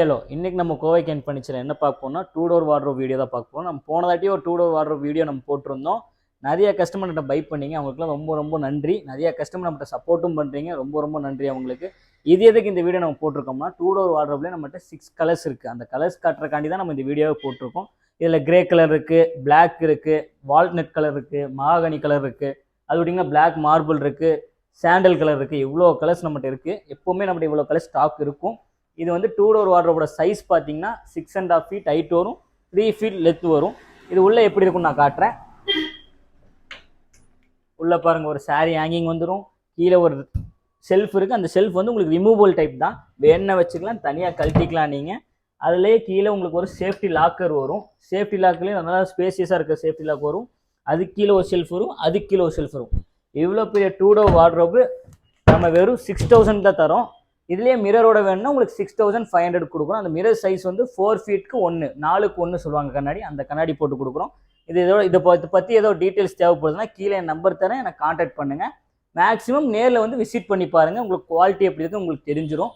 Hello, இன்னைக்கு நம்ம Kovai can furniture என்ன பார்க்க போறோம்னா டூ டோர் வார்ட்ரோப் வீடியோ தான் பார்க்க போறோம். நம்ம போனதாட்டி ஒரு டூ டோர் வார்ட்ரோப் வீடியோ நம்ம போட்டிருந்தோம். நிறைய கஸ்டமர் கிட்ட பை பண்ணீங்க, அவங்களுக்குலாம் ரொம்ப ரொம்ப நன்றி. நிறைய கஸ்டமர் நம்மகிட்ட சப்போர்ட்டும் பண்ணுறீங்க, ரொம்ப ரொம்ப நன்றி அவங்களுக்கு. இது எதுக்கு இந்த வீடியோ நம்ம போட்டிருக்கோம்னா டூ டோர் வார்ட்ரோப்லேயே நம்மகிட்ட 6 கலர்ஸ் இருக்குது. அந்த கலர்ஸ் காட்டுறக்காண்டி தான் நம்ம இந்த வீடியோவை போட்டிருக்கோம். இதில் கிரே கலர் இருக்குது, பிளாக் இருக்குது, வால்நட் கலர் இருக்குது, மகாகனி கலர் இருக்குது, அது விட்டிங்கன்னா பிளாக் மார்பிள் இருக்குது, சாண்டல் கலர் இருக்குது. இவ்வளோ கலர்ஸ் நம்மகிட்ட இருக்குது. எப்போவுமே நம்மகிட்ட இவ்வளோ கலர் ஸ்டாக் இருக்கும். இது வந்து டூ டோர் வார்ட்ரோபோட சைஸ் பார்த்தீங்கன்னா 6.5 feet ஹைட் வரும், 3 feet லென்த் வரும். இது உள்ளே எப்படி இருக்கும்னு நான் காட்டுறேன். உள்ளே பாருங்கள், ஒரு சாரீ ஹேங்கிங் வந்துடும். கீழே ஒரு செல்ஃப் இருக்குது. அந்த செல்ஃப் வந்து உங்களுக்கு ரிமூவபிள் டைப் தான், வேணா வச்சுக்கலாம், தனியாக கழட்டிக்கலாம் நீங்கள். அதுலேயே கீழே உங்களுக்கு ஒரு சேஃப்டி லாக்கர் வரும். சேஃப்டி லாக்கர்லேயும் நல்லா ஸ்பேசியஸாக இருக்க சேஃப்டி லாக் வரும். அதுக்கு கீழே ஒரு ஷெல்ஃப் வரும், அதுக்கு கீழே ஒரு ஷெல்ஃப் வரும். இவ்வளோ பெரிய டூ டோர் வார்ட்ரோபு நம்ம வெறும் 6,000 தான் தரோம். இதுலேயே மிரரோட வேணும்னா உங்களுக்கு 6,500 கொடுக்குறோம். அந்த மிரர் சைஸ் வந்து 4 feet 1, 4க்கு 1 சொல்லுவாங்க கண்ணாடி, அந்த கண்ணாடி போட்டு கொடுக்குறோம். இதை பற்றி ஏதோ டீட்டெயில்ஸ் தேவைப்படுதுன்னா கீழே என் நம்பர் தரேன், எனக்கு கான்டாக்ட் பண்ணுங்கள். மேக்ஸிமம் நேரில் வந்து விசிட் பண்ணி பாருங்கள், உங்களுக்கு குவாலிட்டி எப்படி இருக்குன்னு உங்களுக்கு தெரிஞ்சிடும்.